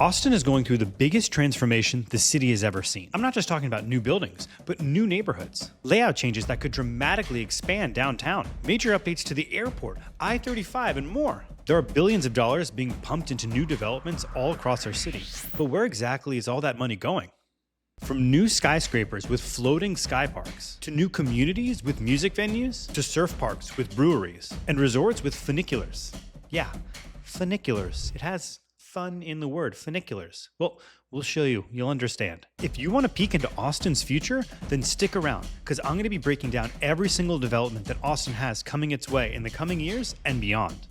Austin is going through the biggest transformation the city has ever seen. I'm not just talking about new buildings, but new neighborhoods. Layout changes that could dramatically expand downtown, major updates to the airport, I-35, and more. There are billions of dollars being pumped into new developments all across our city. But where exactly is all that money going? From new skyscrapers with floating sky parks, to new communities with music venues, to surf parks with breweries, and resorts with funiculars. Yeah, funiculars. It has fun in the word, funiculars. Well, we'll show you. You'll understand. If you want to peek into Austin's future, then stick around, because I'm going to be breaking down every single development that Austin has coming its way in the coming years and beyond.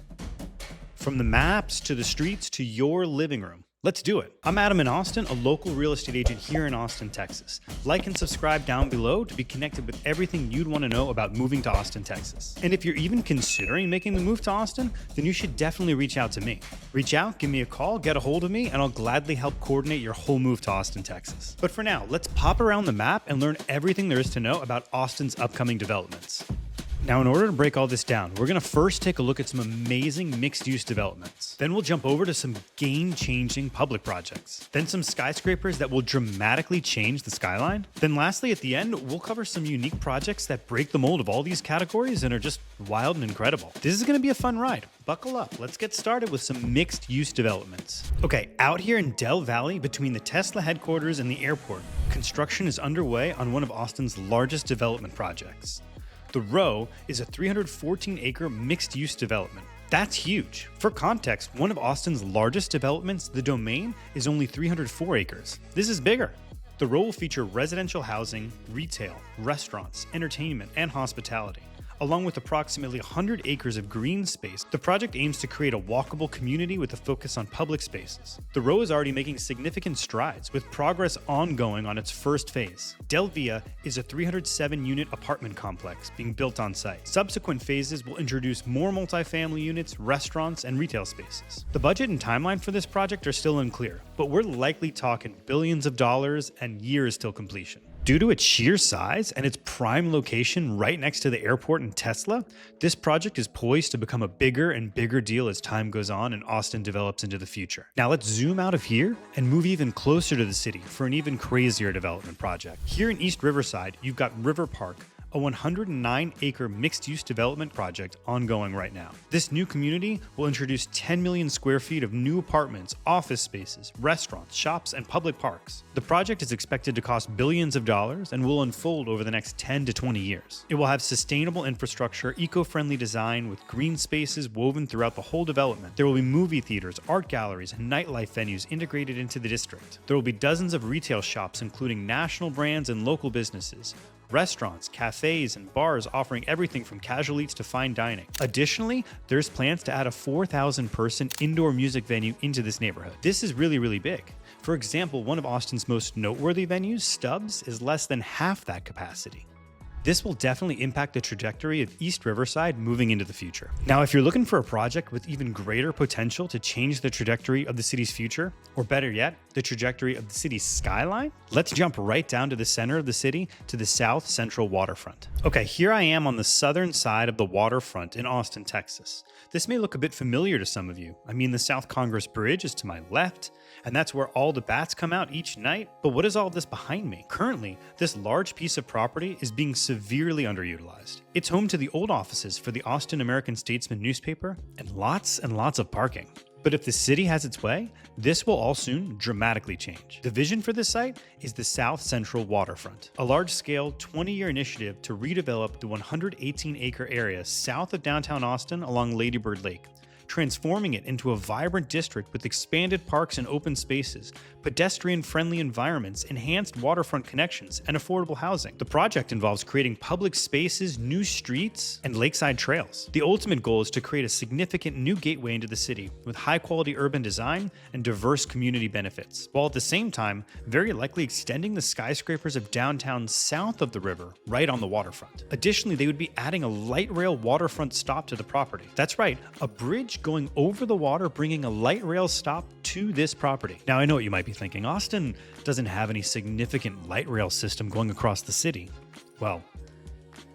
From the maps to the streets to your living room. Let's do it. I'm Adam in Austin, a local real estate agent here in Austin, Texas. Like and subscribe down below to be connected with everything you'd want to know about moving to Austin, Texas. And if you're even considering making the move to Austin, then you should definitely reach out to me. Reach out, give me a call, get a hold of me, and I'll gladly help coordinate your whole move to Austin, Texas. But for now, let's pop around the map and learn everything there is to know about Austin's upcoming developments. Now, in order to break all this down, we're going to first take a look at some amazing mixed-use developments. Then we'll jump over to some game-changing public projects. Then some skyscrapers that will dramatically change the skyline. Then lastly, at the end, we'll cover some unique projects that break the mold of all these categories and are just wild and incredible. This is going to be a fun ride. Buckle up. Let's get started with some mixed-use developments. Okay, out here in Del Valley, between the Tesla headquarters and the airport, construction is underway on one of Austin's largest development projects. The Row is a 314-acre mixed-use development. That's huge. For context, one of Austin's largest developments, The Domain, is only 304 acres. This is bigger. The Row will feature residential housing, retail, restaurants, entertainment, and hospitality. Along with approximately 100 acres of green space, the project aims to create a walkable community with a focus on public spaces. The Row is already making significant strides, with progress ongoing on its first phase. Del Via is a 307-unit apartment complex being built on site. Subsequent phases will introduce more multifamily units, restaurants, and retail spaces. The budget and timeline for this project are still unclear, but we're likely talking billions of dollars and years till completion. Due to its sheer size and its prime location right next to the airport and Tesla, this project is poised to become a bigger and bigger deal as time goes on and Austin develops into the future. Now let's zoom out of here and move even closer to the city for an even crazier development project. Here in East Riverside, you've got River Park, a 109-acre mixed-use development project ongoing right now. This new community will introduce 10 million square feet of new apartments, office spaces, restaurants, shops, and public parks. The project is expected to cost billions of dollars and will unfold over the next 10 to 20 years. It will have sustainable infrastructure, eco-friendly design with green spaces woven throughout the whole development. There will be movie theaters, art galleries, and nightlife venues integrated into the district. There will be dozens of retail shops, including national brands and local businesses, restaurants, cafes, and bars offering everything from casual eats to fine dining. Additionally, there's plans to add a 4,000-person indoor music venue into this neighborhood. This is really big. For example, one of Austin's most noteworthy venues, Stubbs, is less than half that capacity. This will definitely impact the trajectory of East Riverside moving into the future. Now, if you're looking for a project with even greater potential to change the trajectory of the city's future, or better yet, the trajectory of the city's skyline, let's jump right down to the center of the city to the South Central Waterfront. Okay, here I am on the southern side of the waterfront in Austin, Texas. This may look a bit familiar to some of you. I mean, the South Congress Bridge is to my left, and that's where all the bats come out each night. But what is all this behind me? Currently, this large piece of property is being severely underutilized. It's home to the old offices for the Austin American-Statesman newspaper and lots of parking. But if the city has its way, this will all soon dramatically change. The vision for this site is the South Central Waterfront, a large-scale 20-year initiative to redevelop the 118-acre area south of downtown Austin along Lady Bird Lake, transforming it into a vibrant district with expanded parks and open spaces, pedestrian-friendly environments, enhanced waterfront connections, and affordable housing. The project involves creating public spaces, new streets, and lakeside trails. The ultimate goal is to create a significant new gateway into the city with high-quality urban design and diverse community benefits, while at the same time, very likely extending the skyscrapers of downtown south of the river, right on the waterfront. Additionally, they would be adding a light rail waterfront stop to the property. That's right, a bridge going over the water, bringing a light rail stop to this property. Now, I know what you might be thinking. Austin doesn't have any significant light rail system going across the city. Well,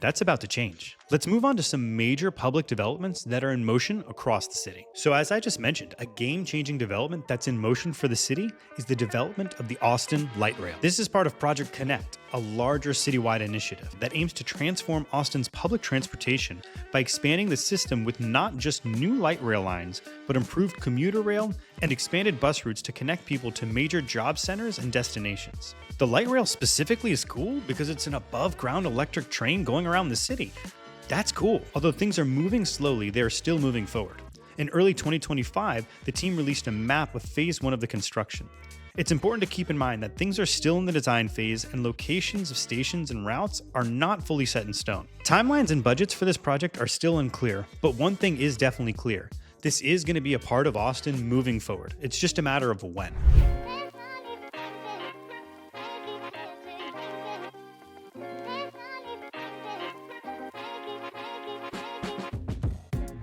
that's about to change. Let's move on to some major public developments that are in motion across the city. So as I just mentioned, a game-changing development that's in motion for the city is the development of the Austin Light Rail. This is part of Project Connect, a larger citywide initiative that aims to transform Austin's public transportation by expanding the system with not just new light rail lines, but improved commuter rail and expanded bus routes to connect people to major job centers and destinations. The light rail specifically is cool because it's an above-ground electric train going around the city. That's cool. Although things are moving slowly, they are still moving forward. In early 2025, the team released a map of phase 1 of the construction. It's important to keep in mind that things are still in the design phase and locations of stations and routes are not fully set in stone. Timelines and budgets for this project are still unclear, but one thing is definitely clear. This is going to be a part of Austin moving forward. It's just a matter of when.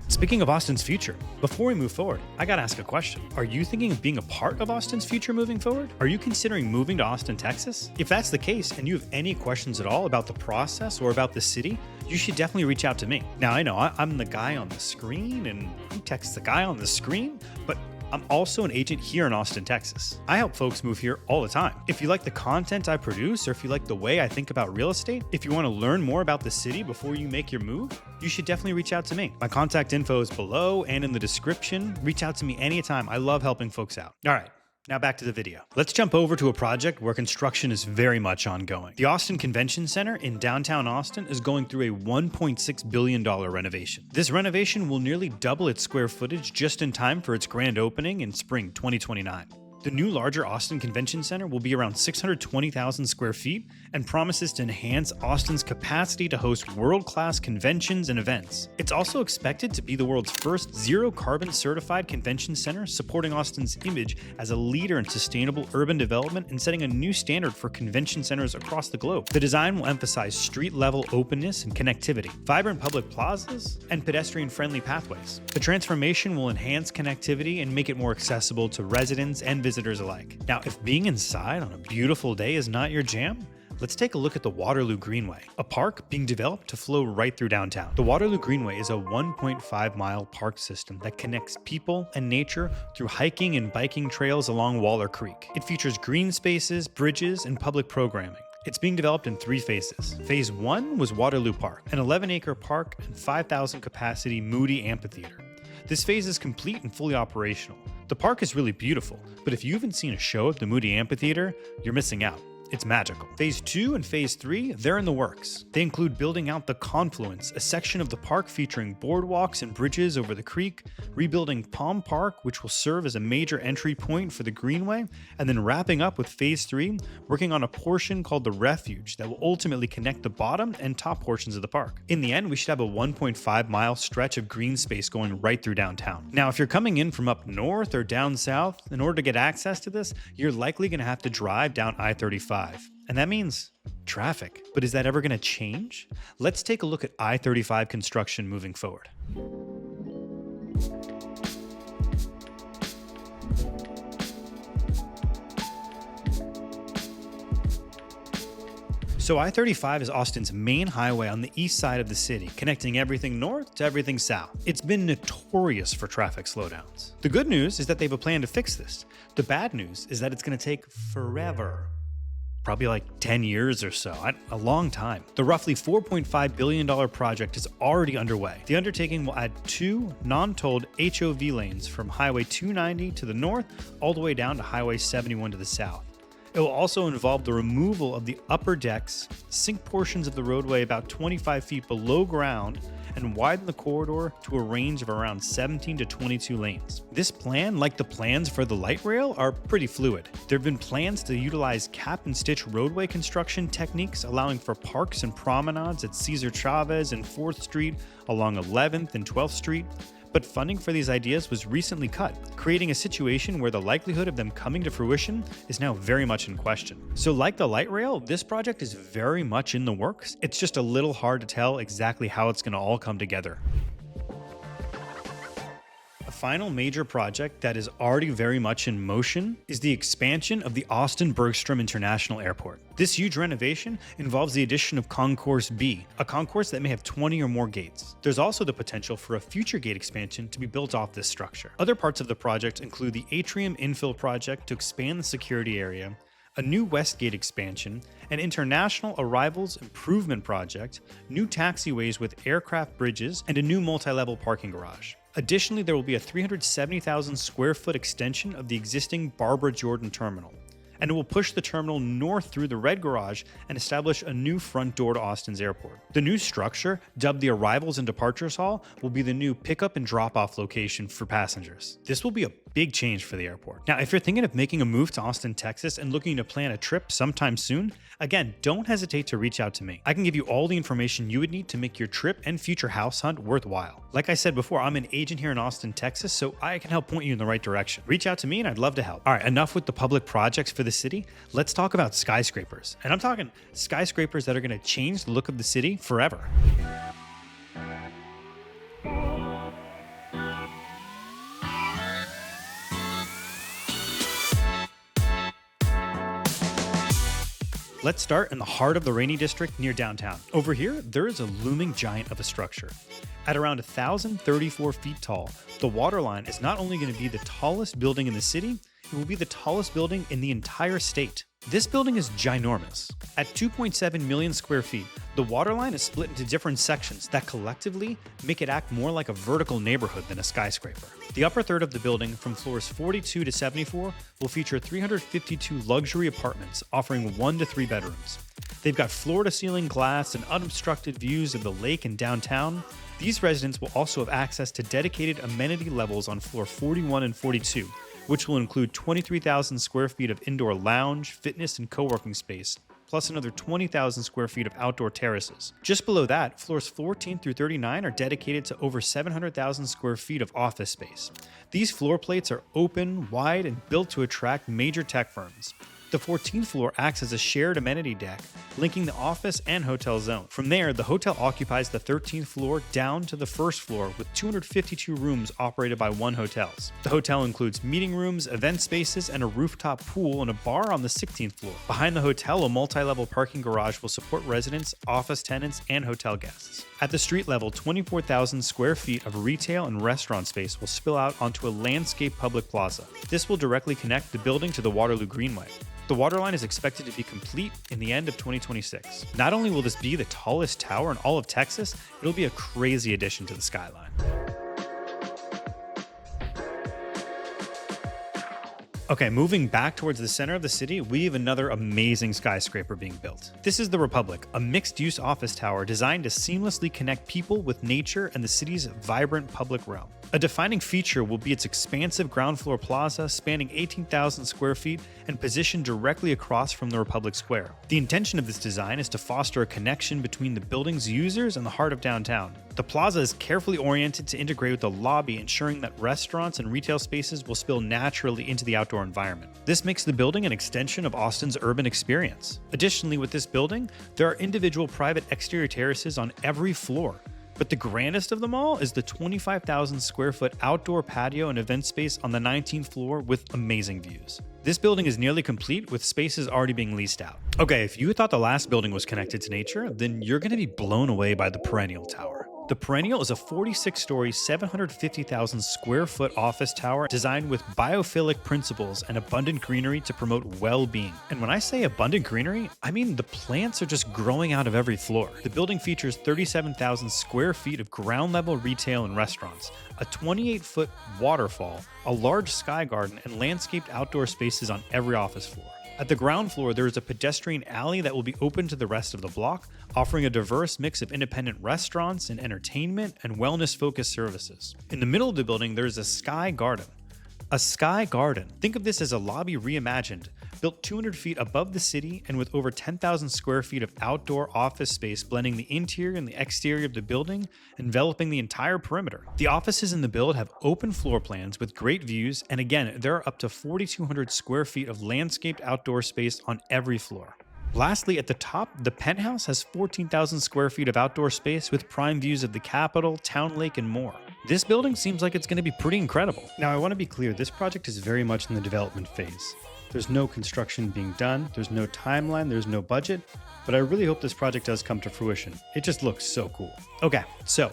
Speaking of Austin's future, before we move forward, I gotta ask a question. Are you thinking of being a part of Austin's future moving forward? Are you considering moving to Austin, Texas? If that's the case, and you have any questions at all about the process or about the city, you should definitely reach out to me. Now, I know I'm the guy on the screen, and who texts the guy on the screen? But I'm also an agent here in Austin, Texas. I help folks move here all the time. If you like the content I produce, or if you like the way I think about real estate, if you want to learn more about the city before you make your move, you should definitely reach out to me. My contact info is below and in the description. Reach out to me anytime. I love helping folks out. All right. Now back to the video. Let's jump over to a project where construction is very much ongoing. The Austin Convention Center in downtown Austin is going through a $1.6 billion renovation. This renovation will nearly double its square footage just in time for its grand opening in spring 2029. The new larger Austin Convention Center will be around 620,000 square feet and promises to enhance Austin's capacity to host world-class conventions and events. It's also expected to be the world's first zero-carbon certified convention center, supporting Austin's image as a leader in sustainable urban development and setting a new standard for convention centers across the globe. The design will emphasize street-level openness and connectivity, vibrant public plazas, and pedestrian-friendly pathways. The transformation will enhance connectivity and make it more accessible to residents and visitors alike. Now, if being inside on a beautiful day is not your jam, let's take a look at the Waterloo Greenway, a park being developed to flow right through downtown. The Waterloo Greenway is a 1.5-mile park system that connects people and nature through hiking and biking trails along Waller Creek. It features green spaces, bridges, and public programming. It's being developed in 3 phases. Phase 1 was Waterloo Park, an 11-acre park and 5,000 capacity Moody Amphitheater. This phase is complete and fully operational. The park is really beautiful, but if you haven't seen a show at the Moody Amphitheater, you're missing out. It's magical. Phase 2 and Phase 3, they're in the works. They include building out the Confluence, a section of the park featuring boardwalks and bridges over the creek, rebuilding Palm Park, which will serve as a major entry point for the Greenway, and then wrapping up with Phase 3, working on a portion called the Refuge that will ultimately connect the bottom and top portions of the park. In the end, we should have a 1.5-mile stretch of green space going right through downtown. Now, if you're coming in from up north or down south, in order to get access to this, you're likely going to have to drive down I-35. And that means traffic. But is that ever going to change? Let's take a look at I-35 construction moving forward. So I-35 is Austin's main highway on the east side of the city, connecting everything north to everything south. It's been notorious for traffic slowdowns. The good news is that they have a plan to fix this. The bad news is that it's going to take forever. Probably like 10 years or so, a long time. The roughly $4.5 billion project is already underway. The undertaking will add 2 non-tolled HOV lanes from Highway 290 to the north all the way down to Highway 71 to the south. It will also involve the removal of the upper decks, sink portions of the roadway about 25 feet below ground, and widen the corridor to a range of around 17 to 22 lanes. This plan, like the plans for the light rail, are pretty fluid. There have been plans to utilize cap and stitch roadway construction techniques, allowing for parks and promenades at Cesar Chavez and 4th Street along 11th and 12th Street. But funding for these ideas was recently cut, creating a situation where the likelihood of them coming to fruition is now very much in question. So like the light rail, this project is very much in the works. It's just a little hard to tell exactly how it's going to all come together. A final major project that is already very much in motion is the expansion of the Austin Bergstrom International Airport. This huge renovation involves the addition of Concourse B, a concourse that may have 20 or more gates. There's also the potential for a future gate expansion to be built off this structure. Other parts of the project include the atrium infill project to expand the security area, a new West Gate expansion, an international arrivals improvement project, new taxiways with aircraft bridges, and a new multi-level parking garage. Additionally, there will be a 370,000 square foot extension of the existing Barbara Jordan terminal, and it will push the terminal north through the Red Garage and establish a new front door to Austin's airport. The new structure, dubbed the Arrivals and Departures Hall, will be the new pickup and drop-off location for passengers. This will be a big change for the airport. Now, if you're thinking of making a move to Austin, Texas and looking to plan a trip sometime soon, again, don't hesitate to reach out to me. I can give you all the information you would need to make your trip and future house hunt worthwhile. Like I said before, I'm an agent here in Austin, Texas, so I can help point you in the right direction. Reach out to me and I'd love to help. All right, enough with the public projects for the city. Let's talk about skyscrapers. And I'm talking skyscrapers that are going to change the look of the city forever. Let's start in the heart of the Rainy District near downtown. Over here, there is a looming giant of a structure. At around 1,034 feet tall, the Waterline is not only going to be the tallest building in the city, it will be the tallest building in the entire state. This building is ginormous. At 2.7 million square feet, the Waterline is split into different sections that collectively make it act more like a vertical neighborhood than a skyscraper. The upper third of the building, from floors 42 to 74, will feature 352 luxury apartments offering 1 to 3 bedrooms. They've got floor-to-ceiling glass and unobstructed views of the lake and downtown. These residents will also have access to dedicated amenity levels on floor 41 and 42, which will include 23,000 square feet of indoor lounge, fitness, and co-working space, plus another 20,000 square feet of outdoor terraces. Just below that, floors 14 through 39 are dedicated to over 700,000 square feet of office space. These floor plates are open, wide, and built to attract major tech firms. The 14th floor acts as a shared amenity deck, linking the office and hotel zone. From there, the hotel occupies the 13th floor down to the first floor with 252 rooms operated by One Hotels. The hotel includes meeting rooms, event spaces, and a rooftop pool and a bar on the 16th floor. Behind the hotel, a multi-level parking garage will support residents, office tenants, and hotel guests. At the street level, 24,000 square feet of retail and restaurant space will spill out onto a landscape public plaza. This will directly connect the building to the Waterloo Greenway. The Waterline is expected to be complete in the end of 2026. Not only will this be the tallest tower in all of Texas, it'll be a crazy addition to the skyline. Okay, moving back towards the center of the city, we have another amazing skyscraper being built. This is the Republic, a mixed-use office tower designed to seamlessly connect people with nature and the city's vibrant public realm. A defining feature will be its expansive ground floor plaza spanning 18,000 square feet and positioned directly across from the Republic Square. The intention of this design is to foster a connection between the building's users and the heart of downtown. The plaza is carefully oriented to integrate with the lobby, ensuring that restaurants and retail spaces will spill naturally into the outdoor environment. This makes the building an extension of Austin's urban experience. Additionally, with this building, there are individual private exterior terraces on every floor. But the grandest of them all is the 25,000 square foot outdoor patio and event space on the 19th floor with amazing views. This building is nearly complete with spaces already being leased out. Okay, if you thought the last building was connected to nature, then you're going to be blown away by the Perennial Tower. The Perennial is a 46-story, 750,000 square foot office tower designed with biophilic principles and abundant greenery to promote well-being. And when I say abundant greenery, I mean the plants are just growing out of every floor. The building features 37,000 square feet of ground-level retail and restaurants, a 28-foot waterfall, a large sky garden, and landscaped outdoor spaces on every office floor. At the ground floor, there is a pedestrian alley that will be open to the rest of the block, offering a diverse mix of independent restaurants and entertainment and wellness-focused services. In the middle of the building, there is a sky garden. A sky garden. Think of this as a lobby reimagined, built 200 feet above the city and with over 10,000 square feet of outdoor office space blending the interior and the exterior of the building, enveloping the entire perimeter. The offices in the build have open floor plans with great views, and again, there are up to 4,200 square feet of landscaped outdoor space on every floor. Lastly, at the top, the penthouse has 14,000 square feet of outdoor space with prime views of the Capitol, Town Lake, and more. This building seems like it's going to be pretty incredible. Now, I want to be clear, this project is very much in the development phase. There's no construction being done, there's no timeline, there's no budget, but I really hope this project does come to fruition. It just looks so cool. Okay, so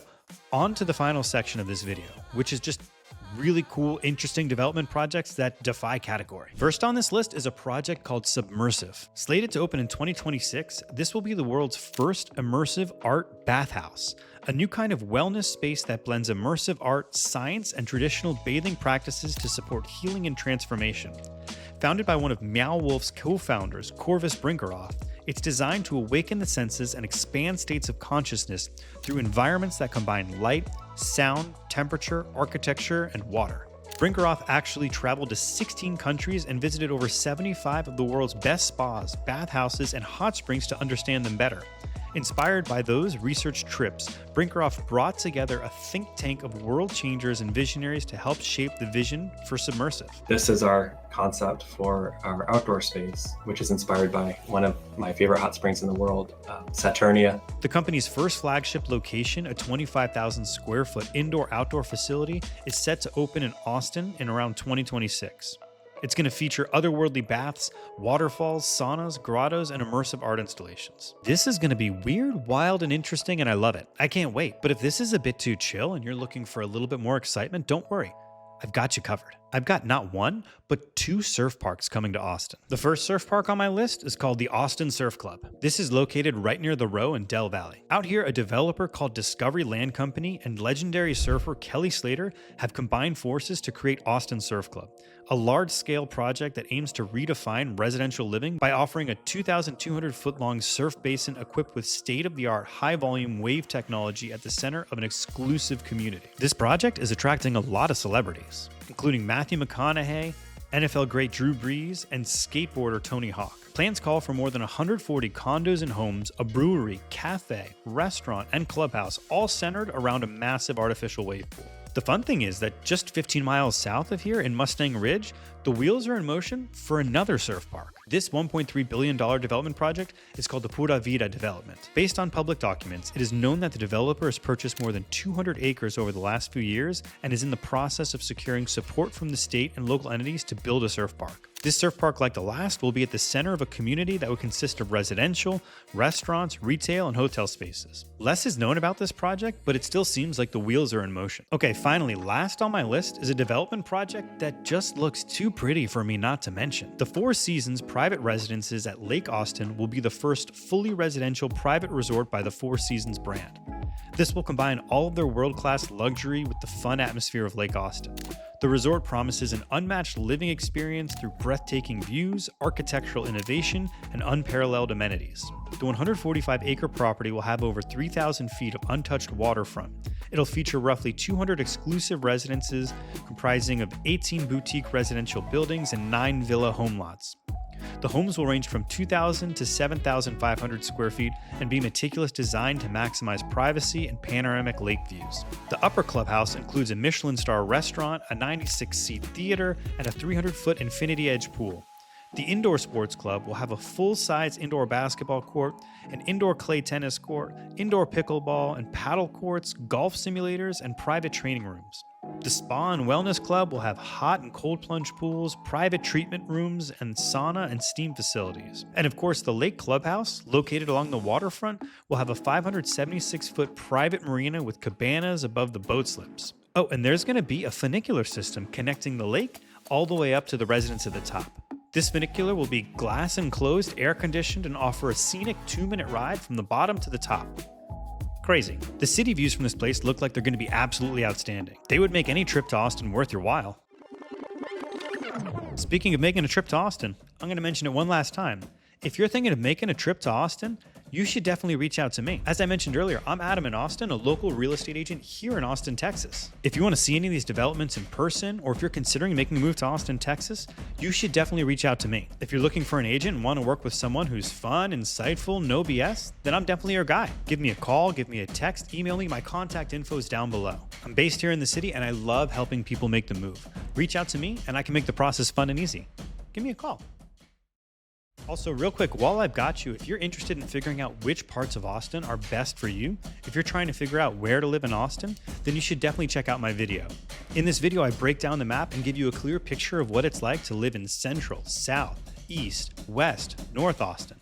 on to the final section of this video, which is just really cool, interesting development projects that defy category. First on this list is a project called Submersive. Slated to open in 2026, this will be the world's first immersive art bathhouse, a new kind of wellness space that blends immersive art, science, and traditional bathing practices to support healing and transformation. Founded by one of Meow Wolf's co-founders, Corvus Brinkerhoff, it's designed to awaken the senses and expand states of consciousness through environments that combine light, sound, temperature, architecture, and water. Brinkerhoff actually traveled to 16 countries and visited over 75 of the world's best spas, bathhouses, and hot springs to understand them better. Inspired by those research trips, Brinkerhoff brought together a think tank of world changers and visionaries to help shape the vision for Submersive. This is our concept for our outdoor space, which is inspired by one of my favorite hot springs in the world, Saturnia. The company's first flagship location, a 25,000 square foot indoor-outdoor facility, is set to open in Austin in around 2026. It's going to feature otherworldly baths, waterfalls, saunas, grottos, and immersive art installations. This is going to be weird, wild, and interesting, and I love it. I can't wait. But if this is a bit too chill and you're looking for a little bit more excitement, don't worry. I've got you covered. I've got not one, but 2 surf parks coming to Austin. The first surf park on my list is called the Austin Surf Club. This is located right near the Row in Del Valley. Out here, a developer called Discovery Land Company and legendary surfer Kelly Slater have combined forces to create Austin Surf Club, a large-scale project that aims to redefine residential living by offering a 2,200-foot-long surf basin equipped with state-of-the-art high-volume wave technology at the center of an exclusive community. This project is attracting a lot of celebrities, including Matthew McConaughey, NFL great Drew Brees, and skateboarder Tony Hawk. Plans call for more than 140 condos and homes, a brewery, cafe, restaurant, and clubhouse, all centered around a massive artificial wave pool. The fun thing is that just 15 miles south of here in Mustang Ridge, the wheels are in motion for another surf park. This $1.3 billion development project is called the Pura Vida development. Based on public documents, it is known that the developer has purchased more than 200 acres over the last few years and is in the process of securing support from the state and local entities to build a surf park. This surf park, like the last, will be at the center of a community that would consist of residential, restaurants, retail, and hotel spaces. Less is known about this project, but it still seems like the wheels are in motion. Okay, finally, last on my list is a development project that just looks too pretty for me not to mention. The Four Seasons private residences at Lake Austin will be the first fully residential private resort by the Four Seasons brand. This will combine all of their world-class luxury with the fun atmosphere of Lake Austin. The resort promises an unmatched living experience through breathtaking views, architectural innovation, and unparalleled amenities. The 145-acre property will have over 3,000 feet of untouched waterfront. It'll feature roughly 200 exclusive residences comprising of 18 boutique residential buildings and 9 villa home lots. The homes will range from 2,000 to 7,500 square feet and be meticulous designed to maximize privacy and panoramic lake views. The upper clubhouse includes a Michelin star restaurant, a 96-seat theater, and a 300-foot infinity edge pool. The indoor sports club will have a full-size indoor basketball court, an indoor clay tennis court, indoor pickleball and paddle courts, golf simulators, and private training rooms. The spa and wellness club will have hot and cold plunge pools, private treatment rooms, and sauna and steam facilities. And of course, the lake clubhouse, located along the waterfront, will have a 576-foot private marina with cabanas above the boat slips. Oh, and there's going to be a funicular system connecting the lake all the way up to the residence at the top. This funicular will be glass enclosed, air conditioned, and offer a scenic 2-minute ride from the bottom to the top. Crazy. The city views from this place look like they're going to be absolutely outstanding. They would make any trip to Austin worth your while. Speaking of making a trip to Austin, I'm going to mention it one last time. If you're thinking of making a trip to Austin, you should definitely reach out to me. As I mentioned earlier, I'm Adam in Austin, a local real estate agent here in Austin, Texas. If you want to see any of these developments in person, or if you're considering making a move to Austin, Texas, you should definitely reach out to me. If you're looking for an agent and want to work with someone who's fun, insightful, no BS, then I'm definitely your guy. Give me a call, give me a text, email me, my contact info is down below. I'm based here in the city and I love helping people make the move. Reach out to me and I can make the process fun and easy. Give me a call. Also, real quick, while I've got you, if you're interested in figuring out which parts of Austin are best for you, if you're trying to figure out where to live in Austin, then you should definitely check out my video. In this video, I break down the map and give you a clear picture of what it's like to live in Central, South, East, West, North Austin.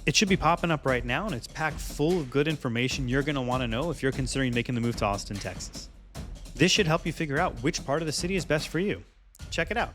It should be popping up right now, and it's packed full of good information you're going to want to know if you're considering making the move to Austin, Texas. This should help you figure out which part of the city is best for you. Check it out.